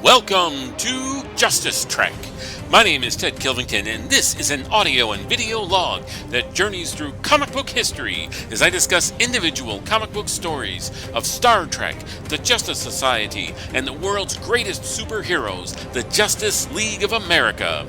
Welcome to Justice Trek. My name is Ted Kilvington, and this is an audio and video log that journeys through comic book history as I discuss individual comic book stories of Star Trek, the Justice Society, and the world's greatest superheroes, the Justice League of America.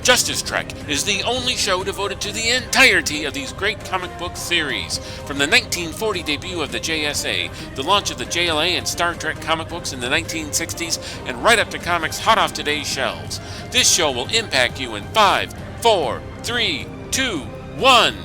Justice Trek is the only show devoted to the entirety of these great comic book series, from the 1940 debut of the JSA, the launch of the JLA and Star Trek comic books in the 1960s, and right up to comics hot off today's shelves. This show will impact you in 5, 4, 3, 2, 1.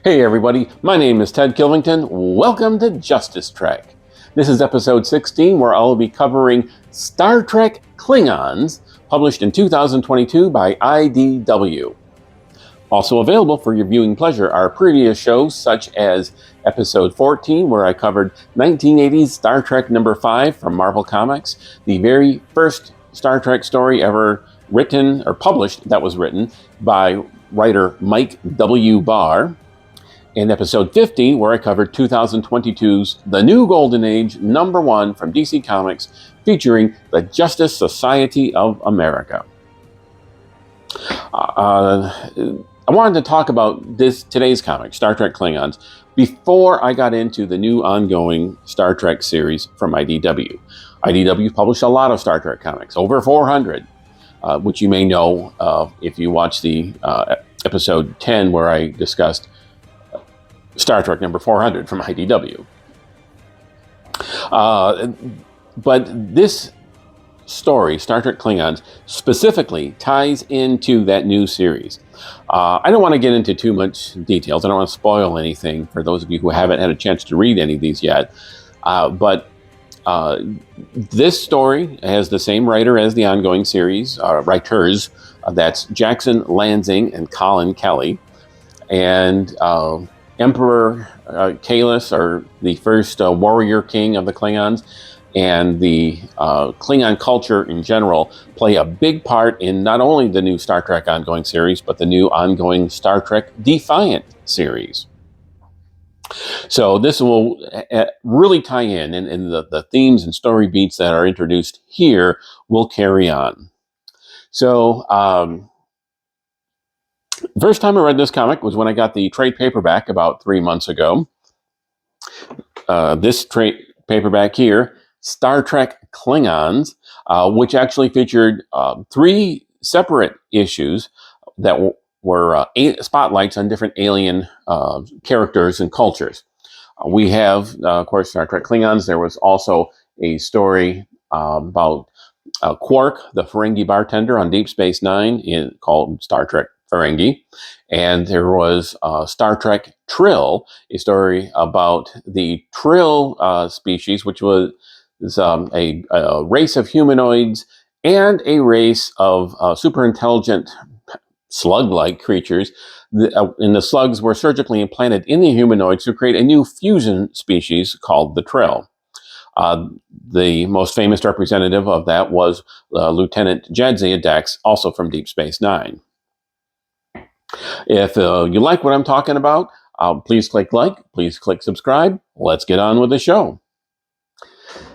Hey everybody, my name is Ted Kilvington. Welcome to Justice Trek. This is episode 16 where I'll be covering Star Trek Klingons, published in 2022 by IDW. Also available for your viewing pleasure are previous shows such as episode 14 where I covered 1980's Star Trek number 5 from Marvel Comics, the very first Star Trek story ever written or published that was written by writer Mike W. Barr. In episode 50, where I covered 2022's The New Golden Age number 1 from DC Comics, featuring the Justice Society of America. I wanted to talk about today's comic, Star Trek Klingons, before I got into the new ongoing Star Trek series from IDW. IDW published a lot of Star Trek comics, over 400, which you may know if you watch the episode 10 where I discussed Star Trek number 400 from IDW. But this story, Star Trek Klingons, specifically ties into that new series. I don't want to get into too much details. I don't want to spoil anything for those of you who haven't had a chance to read any of these yet. But this story has the same writer as the ongoing series, writers. That's Jackson Lanzing and Collin Kelly. And Emperor Kahless, or the first warrior king of the Klingons, and the Klingon culture in general play a big part in not only the new Star Trek ongoing series, but the new ongoing Star Trek Defiant series. So this will really tie in, and the themes and story beats that are introduced here will carry on. So, the first time I read this comic was when I got the trade paperback about 3 months ago. This trade paperback here, Star Trek Klingons, which actually featured 3 separate issues that were spotlights on different alien characters and cultures. We have, of course, Star Trek Klingons. There was also a story about Quark, the Ferengi bartender on Deep Space Nine, called Star Trek Ferengi, and there was Star Trek Trill, a story about the Trill species, which was a race of humanoids and a race of super intelligent slug-like creatures. And the slugs were surgically implanted in the humanoids to create a new fusion species called the Trill. The most famous representative of that was Lieutenant Jadzia Dax, also from Deep Space Nine. If you like what I'm talking about, please click like, please click subscribe. Let's get on with the show.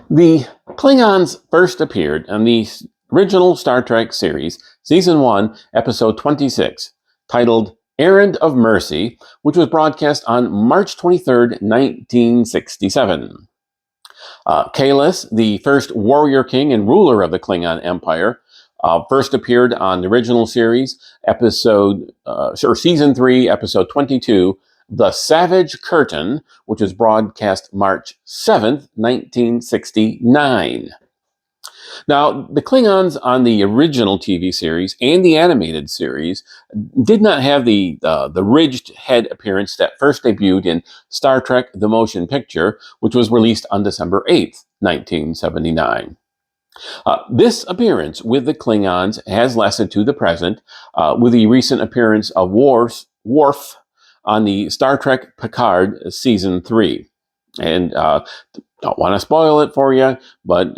The Klingons first appeared in the original Star Trek series, Season 1, Episode 26, titled Errand of Mercy, which was broadcast on March 23rd, 1967. Kahless, the first warrior king and ruler of the Klingon Empire, first appeared on the original series, Season 3, Episode 22, The Savage Curtain, which was broadcast March 7th, 1969. Now, the Klingons on the original TV series and the animated series did not have the ridged head appearance that first debuted in Star Trek The Motion Picture, which was released on December 8th, 1979. This appearance with the Klingons has lasted to the present, with the recent appearance of Worf on the Star Trek Picard Season 3. And don't want to spoil it for you, but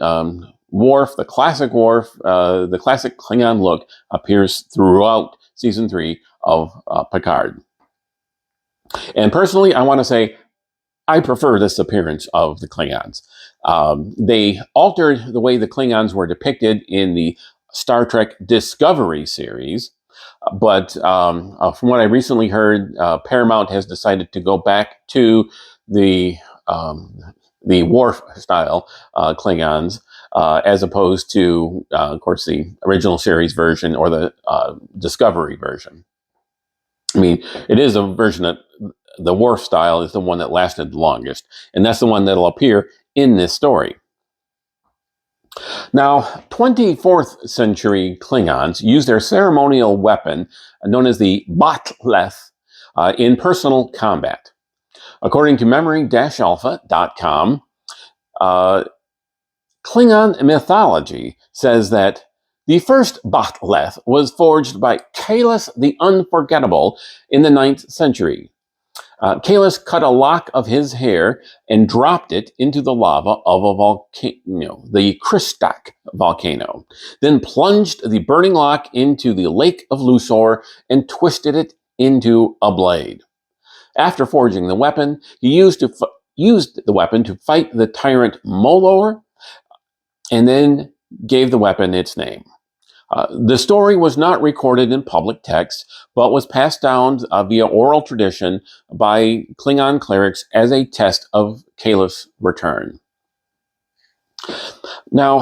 Worf, the classic Klingon look appears throughout season 3 of Picard. And personally, I want to say I prefer this appearance of the Klingons. They altered the way the Klingons were depicted in the Star Trek Discovery series, but from what I recently heard, Paramount has decided to go back to the Worf style Klingons, as opposed to, of course, the original series version or the Discovery version. I mean, it is a version that the Worf style is the one that lasted the longest, and that's the one that'll appear in this story. Now, 24th century Klingons used their ceremonial weapon, known as the Batleth, in personal combat. According to memory-alpha.com, Klingon mythology says that the first Batleth was forged by Kahless the Unforgettable in the 9th century. Kahless cut a lock of his hair and dropped it into the lava of a volcano, the Kristak volcano, then plunged the burning lock into the Lake of Luthor and twisted it into a blade. After forging the weapon, he used the weapon to fight the tyrant Molor, and then gave the weapon its name. The story was not recorded in public text, but was passed down via oral tradition by Klingon clerics as a test of Kahless' return. Now,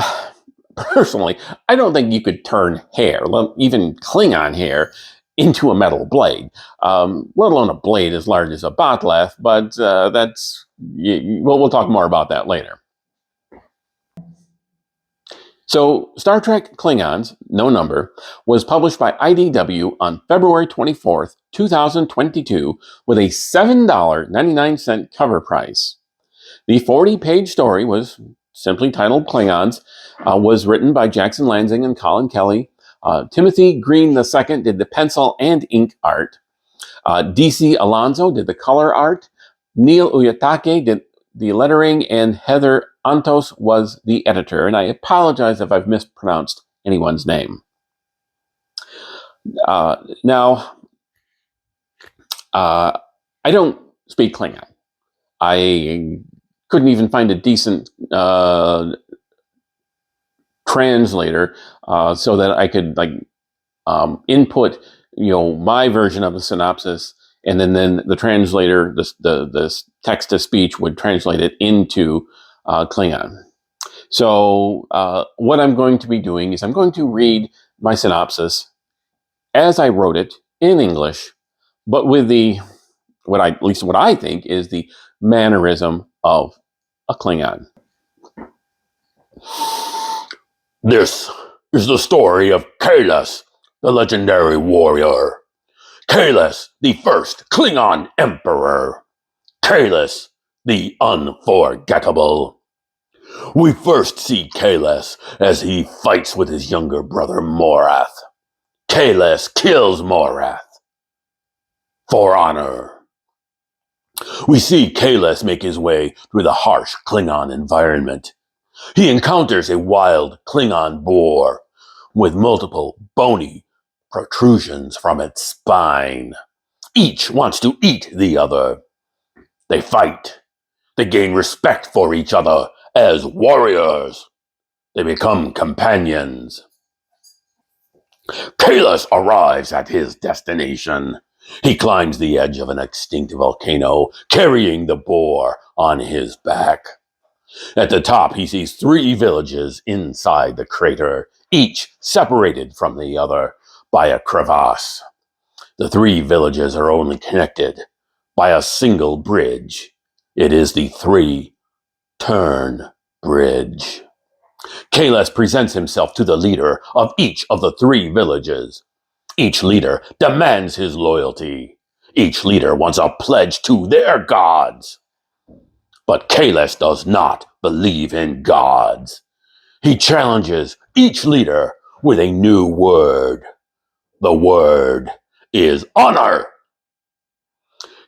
personally, I don't think you could turn hair, even Klingon hair, into a metal blade, let alone a blade as large as a Batleth, but we'll talk more about that later. So, Star Trek Klingons, no number, was published by IDW on February 24th, 2022, with a $7.99 cover price. The 40-page story was simply titled Klingons, was written by Jackson Lanzing and Colin Kelly. Timothy Green II did the pencil and ink art. DC Alonso did the color art. Neil Uyatake did the lettering, and Heather Antos was the editor, and I apologize if I've mispronounced anyone's name. Now, I don't speak Klingon. I couldn't even find a decent translator so that I could input, my version of the synopsis, and then the translator, the text to speech, would translate it into Klingon. So what I'm going to be doing is I'm going to read my synopsis as I wrote it in English, but with what I think is the mannerism of a Klingon. This is the story of Kahless, the legendary warrior. Kahless, the first Klingon emperor. Kahless, the unforgettable. We first see Kahless as he fights with his younger brother Morath. Kahless kills Morath for honor. We see Kahless make his way through the harsh Klingon environment. He encounters a wild Klingon boar with multiple bony protrusions from its spine. Each wants to eat the other. They fight. They gain respect for each other as warriors. They become companions. Kahless arrives at his destination. He climbs the edge of an extinct volcano, carrying the boar on his back. At the top, he sees 3 villages inside the crater, each separated from the other by a crevasse. The 3 villages are only connected by a single bridge. It is the 3-turn bridge. Kahless presents himself to the leader of each of the 3 villages. Each leader demands his loyalty. Each leader wants a pledge to their gods. But Kahless does not believe in gods. He challenges each leader with a new word. The word is honor.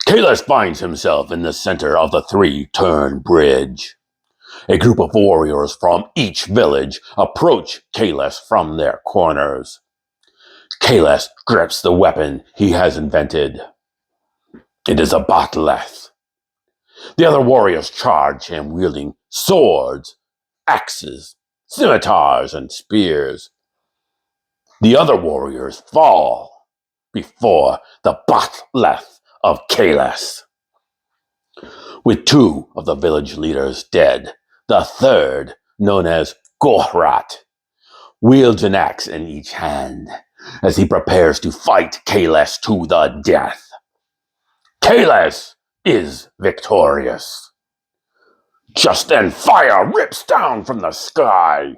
Kahless finds himself in the center of the 3-turn bridge. A group of warriors from each village approach Kahless from their corners. Kahless grips the weapon he has invented. It is a bat'leth. The other warriors charge him wielding swords, axes, scimitars, and spears. The other warriors fall before the bat'leth of Kahless. With two of the village leaders dead, the third, known as Gohrat, wields an axe in each hand as he prepares to fight Kahless to the death. Kahless is victorious. Just then, fire rips down from the sky.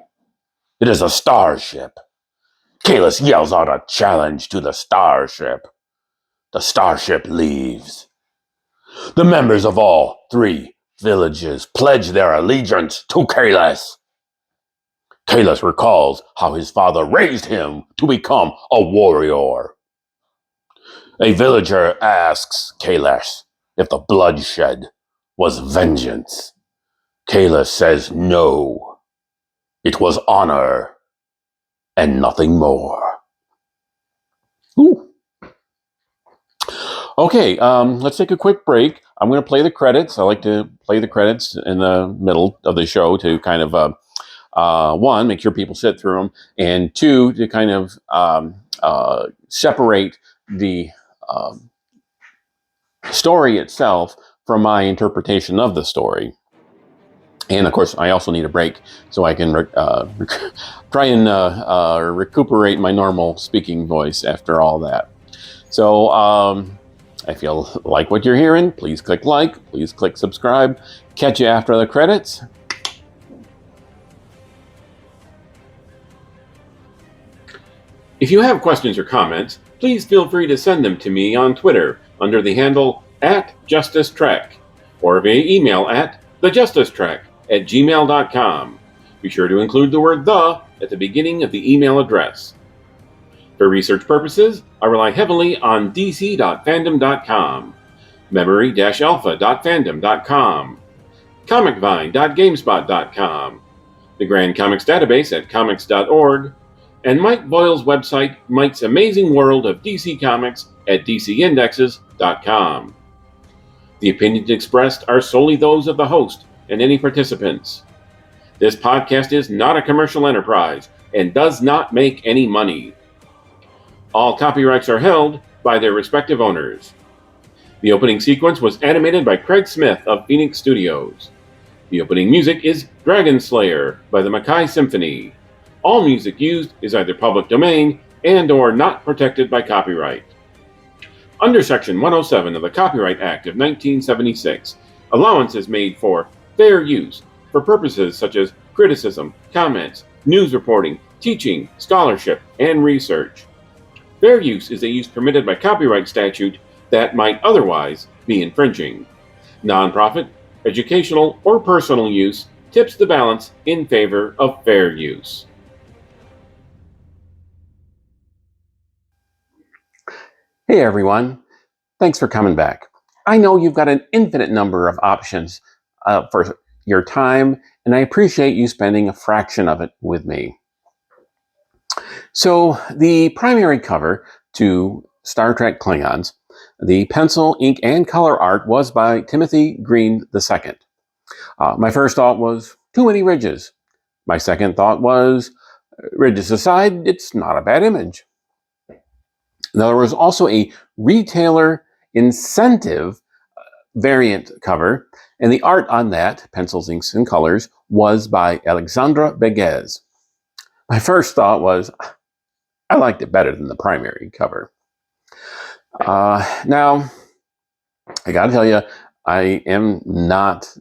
It is a starship. Kahless yells out a challenge to the starship. The starship leaves. The members of all three villages pledge their allegiance to Kahless. Kahless recalls how his father raised him to become a warrior. A villager asks Kahless if the bloodshed was vengeance. Kahless says no. It was honor and nothing more. Ooh. Okay, let's take a quick break. I'm going to play the credits. I like to play the credits in the middle of the show to kind of, one, make sure people sit through them, and two, to kind of separate the story itself from my interpretation of the story. And of course, I also need a break so I can try and recuperate my normal speaking voice after all that. So if you like what you're hearing, please click like, please click subscribe. Catch you after the credits. If you have questions or comments, please feel free to send them to me on Twitter under the handle @JusticeTrek or via email at thejusticetrek@gmail.com. Be sure to include the word "the" at the beginning of the email address. For research purposes, I rely heavily on dc.fandom.com, memory-alpha.fandom.com, comicvine.gamespot.com, the Grand Comics Database at comics.org, and Mike Boyle's website, Mike's Amazing World of DC Comics at dcindexes.com. The opinions expressed are solely those of the host and any participants. This podcast is not a commercial enterprise and does not make any money. All copyrights are held by their respective owners. The opening sequence was animated by Craig Smith of Phoenix Studios. The opening music is Dragon Slayer by the Makai Symphony. All music used is either public domain and or not protected by copyright. Under Section 107 of the Copyright Act of 1976, allowance is made for fair use for purposes such as criticism, comments, news reporting, teaching, scholarship, and research. Fair use is a use permitted by copyright statute that might otherwise be infringing. Nonprofit, educational, or personal use tips the balance in favor of fair use. Hey everyone, thanks for coming back. I know you've got an infinite number of options for your time, and I appreciate you spending a fraction of it with me. So the primary cover to Star Trek Klingons, the pencil, ink, and color art was by Timothy Green II. My first thought was, too many ridges. My second thought was, ridges aside, it's not a bad image. Now, there was also a retailer incentive variant cover, and the art on that, pencils, inks, and colors, was by Alexandra Beguez. My first thought was, I liked it better than the primary cover. Now, I gotta tell you, I am not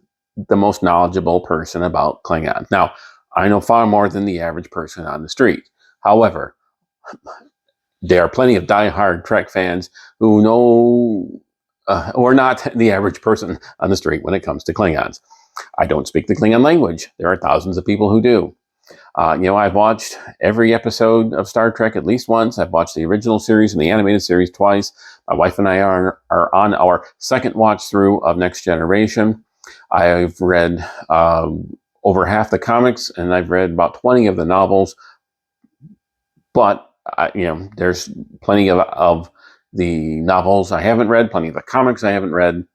the most knowledgeable person about Klingons. Now, I know far more than the average person on the street. However, there are plenty of die-hard Trek fans who know, or not the average person on the street when it comes to Klingons. I don't speak the Klingon language. There are thousands of people who do. I've watched every episode of Star Trek at least once. I've watched the original series and the animated series twice. My wife and I are on our second watch through of Next Generation. I've read over half the comics, and I've read about 20 of the novels. But there's plenty of the novels I haven't read, plenty of the comics I haven't read.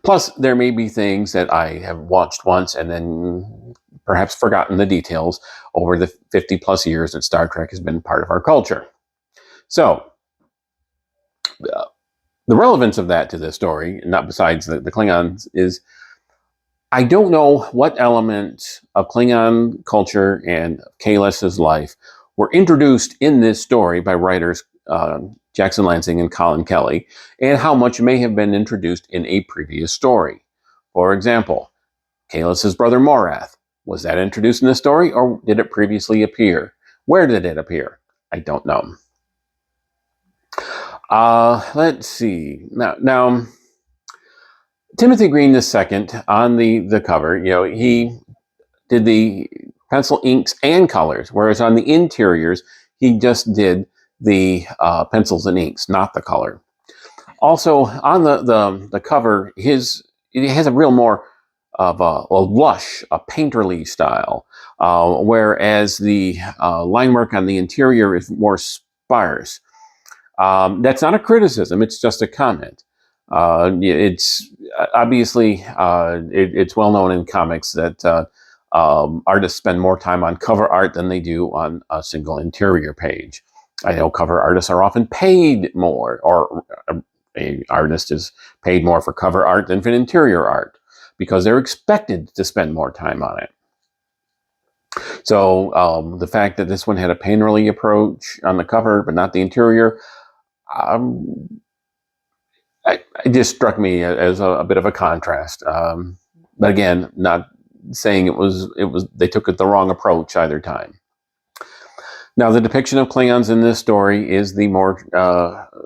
Plus, there may be things that I have watched once and then perhaps forgotten the details over the 50 plus years that Star Trek has been part of our culture. So, the relevance of that to this story, not besides the Klingons, is I don't know what elements of Klingon culture and Kahless's life were introduced in this story by writers Jackson Lanzing and Collin Kelly, and how much may have been introduced in a previous story. For example, Kahless's brother Morath. Was that introduced in the story, or did it previously appear? Where did it appear? I don't know. Let's see. Now, Timothy Green II on the cover, he did the pencil inks and colors, whereas on the interiors, he just did the pencils and inks, not the color. Also, on the cover, it has a real more of a lush, a painterly style, whereas the line work on the interior is more sparse. That's not a criticism; it's just a comment. It's obviously it's well known in comics that artists spend more time on cover art than they do on a single interior page. I know cover artists are often paid more, or an artist is paid more for cover art than for interior art, because they're expected to spend more time on it. So the fact that this one had a painterly approach on the cover, but not the interior, it just struck me as a bit of a contrast. But again, not saying it was they took it the wrong approach either time. Now, the depiction of Klingons in this story is the more,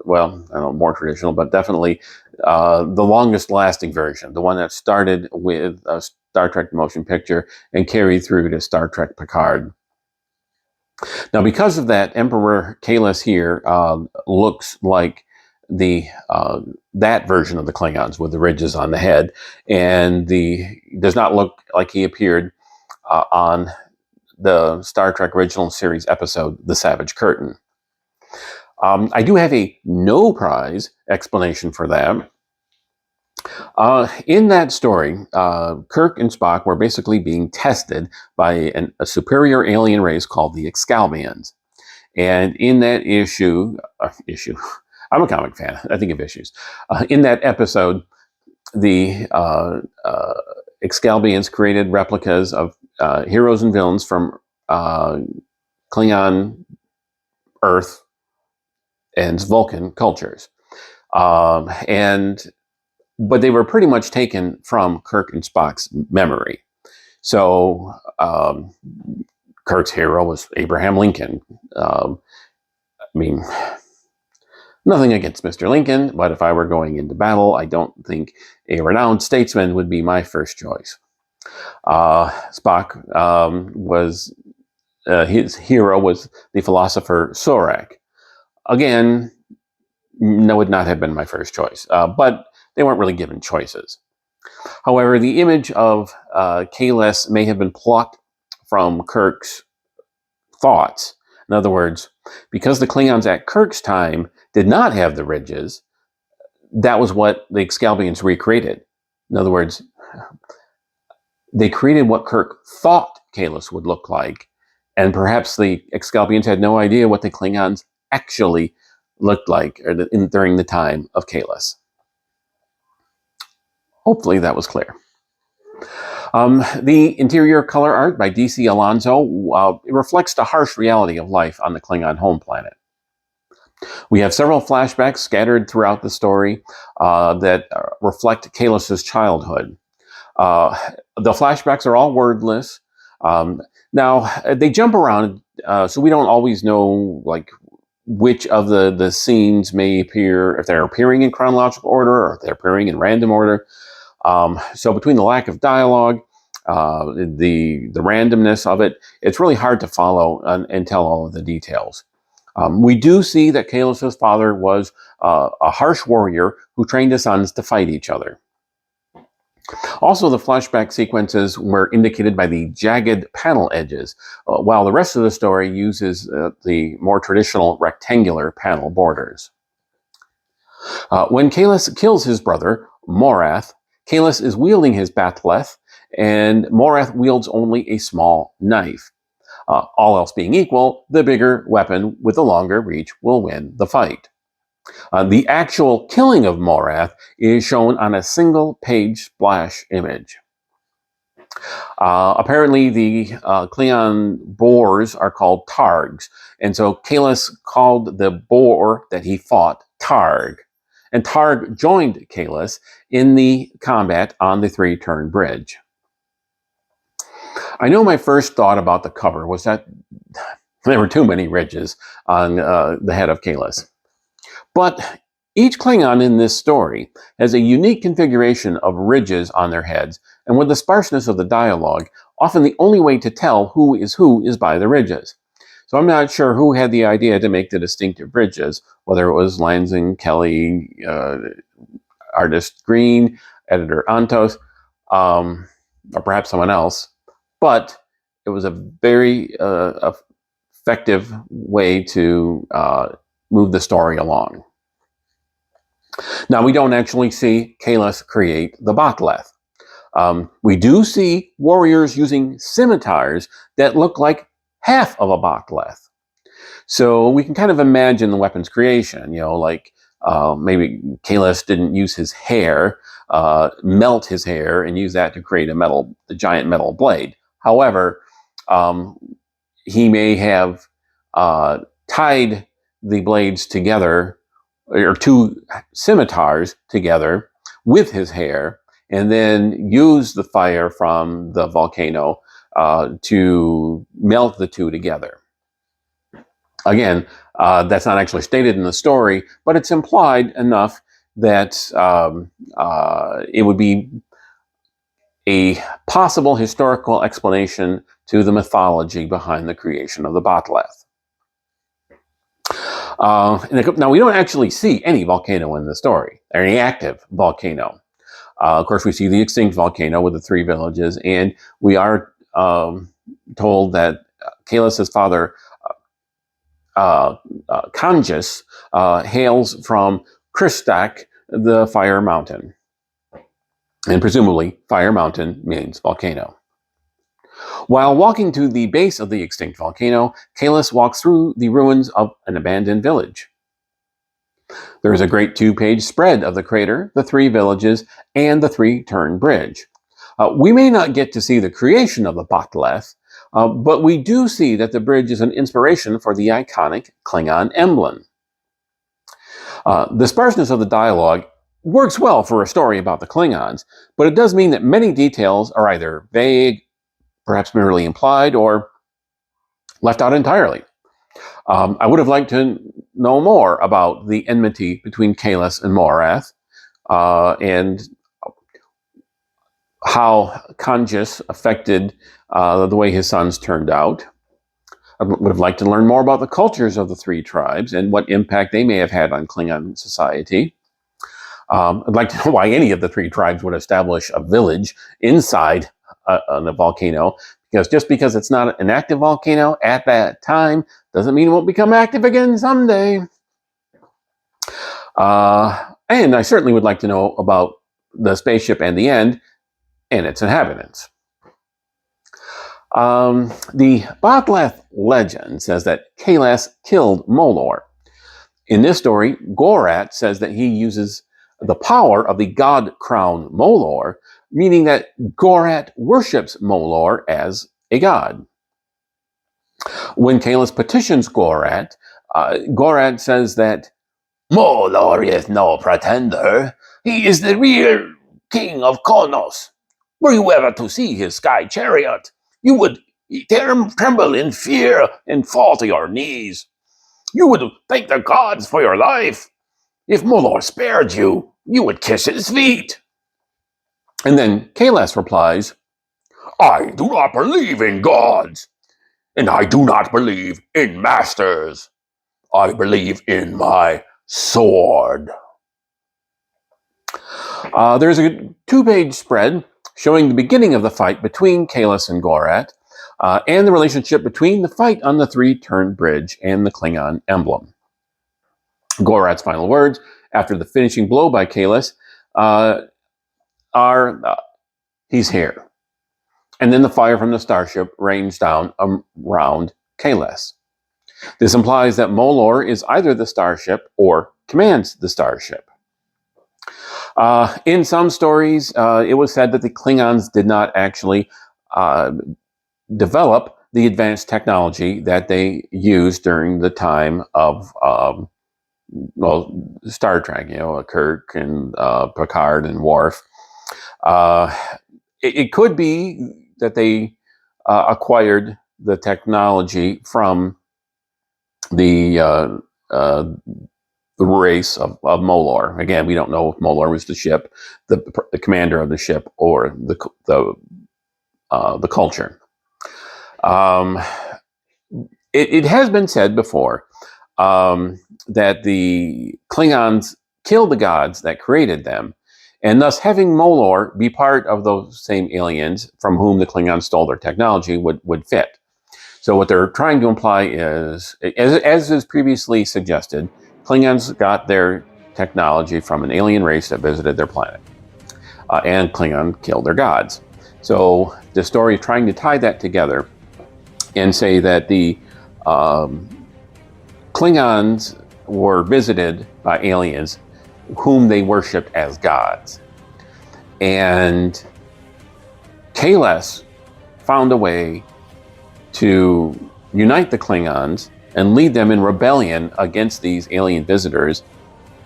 well, I don't know, more traditional, but definitely the longest lasting version, the one that started with Star Trek the Motion Picture and carried through to Star Trek Picard. Now, because of that, Emperor Kahless here looks like that version of the Klingons with the ridges on the head, and does not look like he appeared on the Star Trek original series episode, The Savage Curtain. I do have a no prize explanation for that. In that story, Kirk and Spock were basically being tested by a superior alien race called the Excalbians. And in that issue, I'm a comic fan, I think of issues. In that episode, the Excalbians created replicas of heroes and villains from Klingon, Earth, and Vulcan cultures. But they were pretty much taken from Kirk and Spock's memory. So Kirk's hero was Abraham Lincoln. I mean, nothing against Mr. Lincoln, but if I were going into battle, I don't think a renowned statesman would be my first choice. Spock was his hero was the philosopher Sorak. Again, no, would not have been my first choice, but they weren't really given choices. However, the image of Kahless may have been plucked from Kirk's thoughts. In other words, because the Klingons at Kirk's time did not have the ridges, that was what the Excalbians recreated. In other words, they created what Kirk thought Kahless would look like, and perhaps the Excalbians had no idea what the Klingons actually looked like during the time of Kahless. Hopefully that was clear. The interior color art by D.C. Alonso reflects the harsh reality of life on the Klingon home planet. We have several flashbacks scattered throughout the story that reflect Kahless's childhood. The flashbacks are all wordless. Now, they jump around, so we don't always know which of the scenes may appear, if they're appearing in chronological order or if they're appearing in random order. So between the lack of dialogue, the randomness of it, it's really hard to follow and tell all of the details. We do see that Kahless's father was a harsh warrior who trained his sons to fight each other. Also, the flashback sequences were indicated by the jagged panel edges, while the rest of the story uses the more traditional rectangular panel borders. When Kahless kills his brother, Morath, Kahless is wielding his bat'leth, and Morath wields only a small knife. All else being equal, the bigger weapon with the longer reach will win the fight. The actual killing of Morath is shown on a single page splash image. Apparently, the Klingon boars are called targs, and so Kahless called the boar that he fought Targ. And Targ joined Kahless in the combat on the three-turn bridge. I know my first thought about the cover was that there were too many ridges on the head of Kahless. But each Klingon in this story has a unique configuration of ridges on their heads, and with the sparseness of the dialogue, often the only way to tell who is by the ridges. So I'm not sure who had the idea to make the distinctive ridges, whether it was Lanzing, Kelly, artist Green, editor Antos, or perhaps someone else. But it was a very effective way to move the story along. Now, we don't actually see Kahless create the bat'leth. We do see warriors using scimitars that look like half of a bat'leth. So we can kind of imagine the weapon's creation, like maybe Kahless didn't use his hair, melt his hair, and use that to create the giant metal blade. However, he may have tied the blades together, or two scimitars together with his hair, and then use the fire from the volcano to melt the two together. Again, that's not actually stated in the story, but it's implied enough that it would be a possible historical explanation to the mythology behind the creation of the bat'leth. Now, we don't actually see any volcano in the story, or any active volcano. Of course, we see the extinct volcano with the three villages, and we are told that Kahless's father, Kanjus, hails from Kristak, the Fire Mountain. And presumably, Fire Mountain means volcano. While walking to the base of the extinct volcano, Kahless walks through the ruins of an abandoned village. There is a great two-page spread of the crater, the three villages, and the three-turn bridge. We may not get to see the creation of the bat'leth, but we do see that the bridge is an inspiration for the iconic Klingon emblem. The sparseness of the dialogue works well for a story about the Klingons, but it does mean that many details are either vague, perhaps merely implied, or left out entirely. I would have liked to know more about the enmity between Kahless and Morath, and how Kanjus affected the way his sons turned out. I would have liked to learn more about the cultures of the three tribes and what impact they may have had on Klingon society. I'd like to know why any of the three tribes would establish a village inside a volcano, because just because it's not an active volcano at that time doesn't mean it won't become active again someday. And I certainly would like to know about the spaceship and the end and its inhabitants. The bat'leth legend says that Kahless killed Molor. In this story, Gorat says that he uses the power of the god crown Molor, meaning that Gorat worships Molor as a god. When Kahless petitions Gorat, Gorat says that Molor is no pretender. He is the real king of Konos. Were you ever to see his sky chariot, you would tremble in fear and fall to your knees. You would thank the gods for your life. If Molor spared you, you would kiss his feet. And then Kahless replies, I do not believe in gods, and I do not believe in masters. I believe in my sword. There's a 2-page spread showing the beginning of the fight between Kahless and Gorat, and the relationship between the fight on the 3-turn bridge and the Klingon emblem. Gorat's final words after the finishing blow by Kahless are, "He's here." And then the fire from the starship rains down around Kahless. This implies that Molor is either the starship or commands the starship. In some stories, it was said that the Klingons did not actually develop the advanced technology that they used during the time of Star Trek, Kirk and Picard and Worf. It could be that they acquired the technology from the race of Molor. Again, we don't know if Molor was the ship, the commander of the ship, or the culture. It has been said before that the Klingons killed the gods that created them, and thus having Molor be part of those same aliens from whom the Klingons stole their technology would fit. So what they're trying to imply is, as is previously suggested, Klingons got their technology from an alien race that visited their planet, and Klingon killed their gods. So the story is trying to tie that together and say that the Klingons were visited by aliens whom they worshipped as gods. And Kahless found a way to unite the Klingons and lead them in rebellion against these alien visitors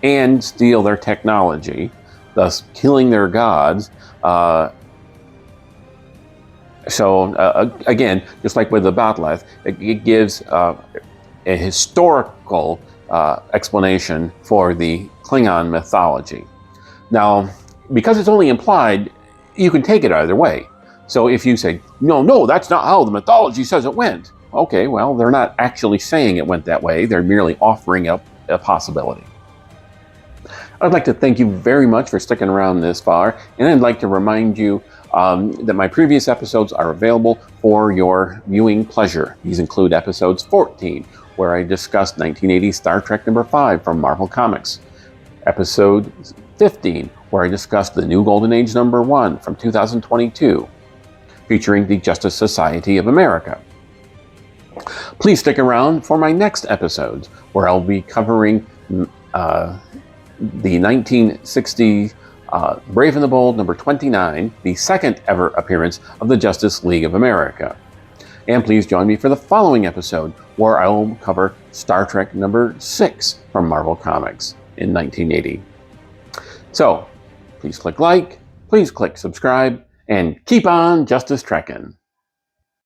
and steal their technology, thus killing their gods. Again, just like with the Bat'leth, it gives a historical explanation for the Klingon mythology. Now, because it's only implied, you can take it either way. So if you say, no, that's not how the mythology says it went. Okay, well, they're not actually saying it went that way. They're merely offering up a possibility. I'd like to thank you very much for sticking around this far, and I'd like to remind you that my previous episodes are available for your viewing pleasure. These include episodes 14, where I discussed 1980 Star Trek number 5 from Marvel Comics, episode 15, where I discussed the New Golden Age number 1 from 2022, featuring the Justice Society of America. Please stick around for my next episodes, where I'll be covering the 1960 Brave and the Bold number 29, the second ever appearance of the Justice League of America. And please join me for the following episode, where I will cover Star Trek number 6 from Marvel Comics in 1980. So, please click like, please click subscribe, and keep on Justice Trekking.